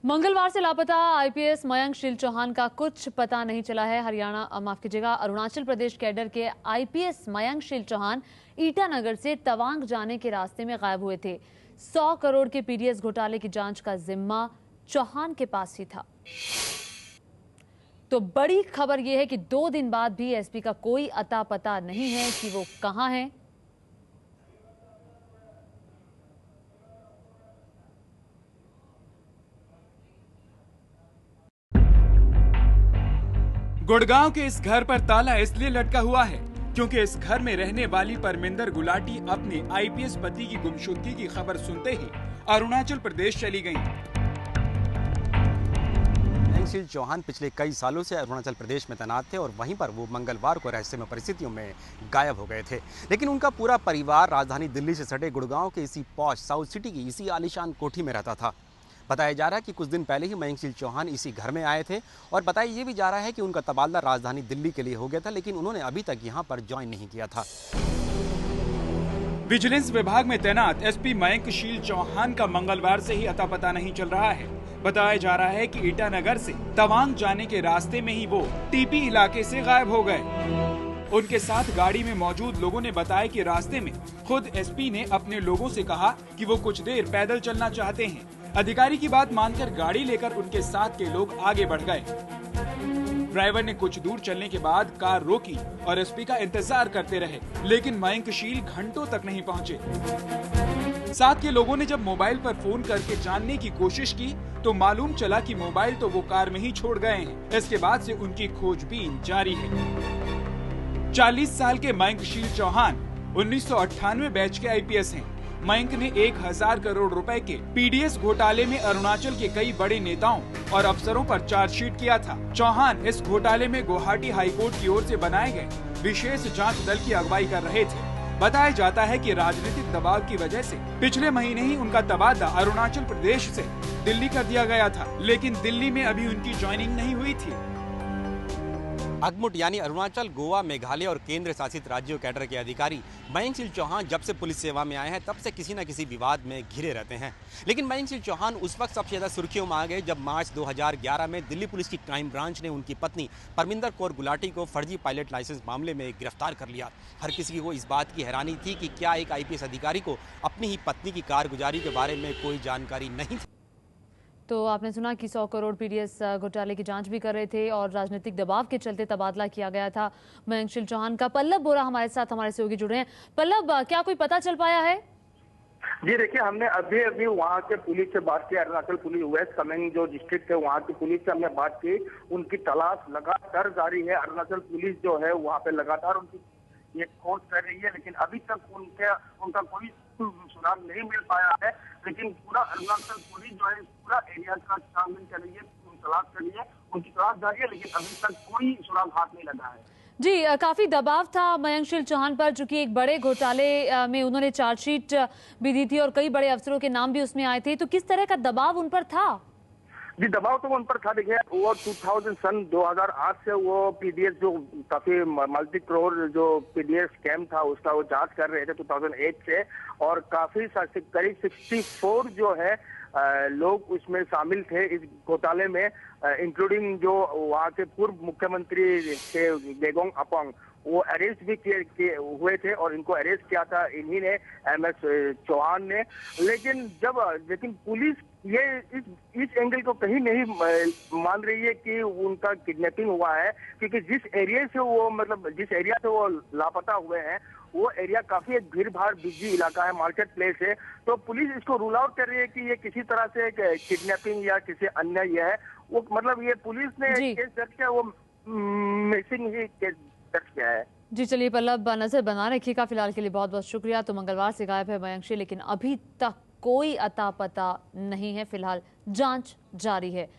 मंगलवार से लापता आईपीएस मयंक शील चौहान का कुछ पता नहीं चला है। माफ कीजिएगा, अरुणाचल प्रदेश कैडर के आईपीएस मयंक शील चौहान ईटानगर से तवांग जाने के रास्ते में गायब हुए थे। 100 करोड़ के पीडीएस घोटाले की जांच का जिम्मा चौहान के पास ही था। तो बड़ी खबर यह है कि 2 दिन बाद भी एसपी का कोई अता पता नहीं है कि वो कहां है। गुड़गांव के इस घर पर ताला इसलिए लटका हुआ है क्योंकि इस घर में रहने वाली परमिंदर गुलाटी अपने आईपीएस पति की गुमशुदगी की खबर सुनते ही अरुणाचल प्रदेश चली गईं। मयंक शील चौहान पिछले कई सालों से अरुणाचल प्रदेश में तैनात थे और वहीं पर वो मंगलवार को रहस्यमय परिस्थितियों में गायब हो गए थे। लेकिन उनका पूरा परिवार राजधानी दिल्ली से सटे गुड़गांव के इसी पॉश साउथ सिटी की इसी आलीशान कोठी में रहता था। बताया जा रहा है कि कुछ दिन पहले ही मयंक शील चौहान इसी घर में आए थे और बताया ये भी जा रहा है कि उनका तबादला राजधानी दिल्ली के लिए हो गया था, लेकिन उन्होंने अभी तक यहाँ पर ज्वाइन नहीं किया था। विजिलेंस विभाग में तैनात एसपी मयंक शील चौहान का मंगलवार से ही अता पता नहीं चल रहा है। बताया जा रहा है कि ईटानगर से तवांग जाने के रास्ते में ही वो टीपी इलाके से गायब हो गए। उनके साथ गाड़ी में मौजूद लोगों ने बताया कि रास्ते में खुद एसपी ने अपने लोगों से कहा कि वो कुछ देर पैदल चलना चाहते हैं। अधिकारी की बात मानकर गाड़ी लेकर उनके साथ के लोग आगे बढ़ गए। ड्राइवर ने कुछ दूर चलने के बाद कार रोकी और एसपी का इंतजार करते रहे, लेकिन मयंक शील घंटों तक नहीं पहुंचे। साथ के लोगों ने जब मोबाइल पर फोन करके जानने की कोशिश की तो मालूम चला कि मोबाइल तो वो कार में ही छोड़ गए हैं। इसके बाद से उनकी खोजबीन जारी है। 40 साल के मयंक शील चौहान 1998 बैच के आईपीएस हैं। मयंक ने 1000 करोड़ रुपए के पीडीएस घोटाले में अरुणाचल के कई बड़े नेताओं और अफसरों पर चार्जशीट किया था। चौहान इस घोटाले में गुवाहाटी हाईकोर्ट की ओर से बनाए गए विशेष जांच दल की अगुवाई कर रहे थे। बताया जाता है कि राजनीतिक दबाव की वजह से पिछले महीने ही उनका तबादला अरुणाचल प्रदेश से दिल्ली कर दिया गया था, लेकिन दिल्ली में अभी उनकी ज्वाइनिंग नहीं हुई थी। अगमुट यानी अरुणाचल, गोवा, मेघालय और केंद्र शासित राज्यों कैडर के अधिकारी मयंक शील चौहान जब से पुलिस सेवा में आए हैं तब से किसी न किसी विवाद में घिरे रहते हैं। लेकिन मयंक शील चौहान उस वक्त सबसे ज्यादा सुर्खियों में आ गए जब मार्च 2011 में दिल्ली पुलिस की क्राइम ब्रांच ने उनकी पत्नी परमिंदर कौर गुलाटी को फर्जी पायलट लाइसेंस मामले में गिरफ्तार कर लिया। हर किसी को इस बात की हैरानी थी कि क्या एक आईपीएस अधिकारी को अपनी ही पत्नी की कारगुजारी के बारे में कोई जानकारी नहीं थी। तो आपने सुना कि 100 करोड़ पीडीएस घोटाले की जांच भी कर रहे थे और राजनीतिक दबाव के चलते तबादला किया गया था मयंक शील चौहान का। पल्लव बोरा हमारे साथ, हमारे सहयोगी जुड़े हैं। पल्लव, क्या कोई पता चल पाया है? जी देखिए, हमने अभी अभी वहाँ के पुलिस से बात की। अरुणाचल पुलिस वेस्ट कामेंग जो डिस्ट्रिक्ट है वहाँ की पुलिस से हमने बात की। उनकी तलाश लगातार जारी है। अरुणाचल पुलिस जो है वहाँ पे लगातार उनकी ये खोज कर रही है, लेकिन अभी तक उनका कोई सुराग नहीं मिल पाया है। लेकिन पूरा अरुणाचल पुलिस जो है पूरा एरिया का छानबीन कर रही है, तलाश कर रही है, उनकी तलाश जारी है, लेकिन अभी तक कोई सुराग हाथ नहीं लगा है। जी, काफी दबाव था मयंक शील चौहान पर, चूंकि एक बड़े घोटाले में उन्होंने चार्जशीट भी दी थी और कई बड़े अफसरों के नाम भी उसमें आए थे। तो किस तरह का दबाव उन पर था? जी, दबाव तो उन पर था। देखिए, वो 2008 से वो पीडीएस जो काफी मल्टी करोड़ जो पीडीएस स्कैम था उसका वो जांच कर रहे थे 2008 से, और काफी करीब 64 जो है लोग उसमें शामिल थे इस घोटाले में, इंक्लूडिंग जो वहाँ के पूर्व मुख्यमंत्री थे गेगोंग अपांग, वो अरेस्ट भी किए हुए थे और इनको अरेस्ट किया था इन्हीं ने, एमएस चौहान ने। लेकिन पुलिस ये इस एंगल को कहीं नहीं मान रही है कि उनका किडनैपिंग हुआ है, क्योंकि जिस एरिया से वो लापता हुए हैं वो एरिया काफी एक भीड़ भाड़ बिजी इलाका है, मार्केट प्लेस है। तो पुलिस इसको रूल आउट कर रही है कि ये किसी तरह से किडनैपिंग या किसी अन्य ये है। वो ये पुलिस ने केस दर्ज किया, वो मिसिंग ही केस दर्ज किया है। जी चलिए पल्लव, नजर बना रखिएगा। फिलहाल के लिए बहुत बहुत शुक्रिया। तो मंगलवार से गायब है मयंक शील, लेकिन अभी तक कोई अता पता नहीं है। फिलहाल जांच जारी है।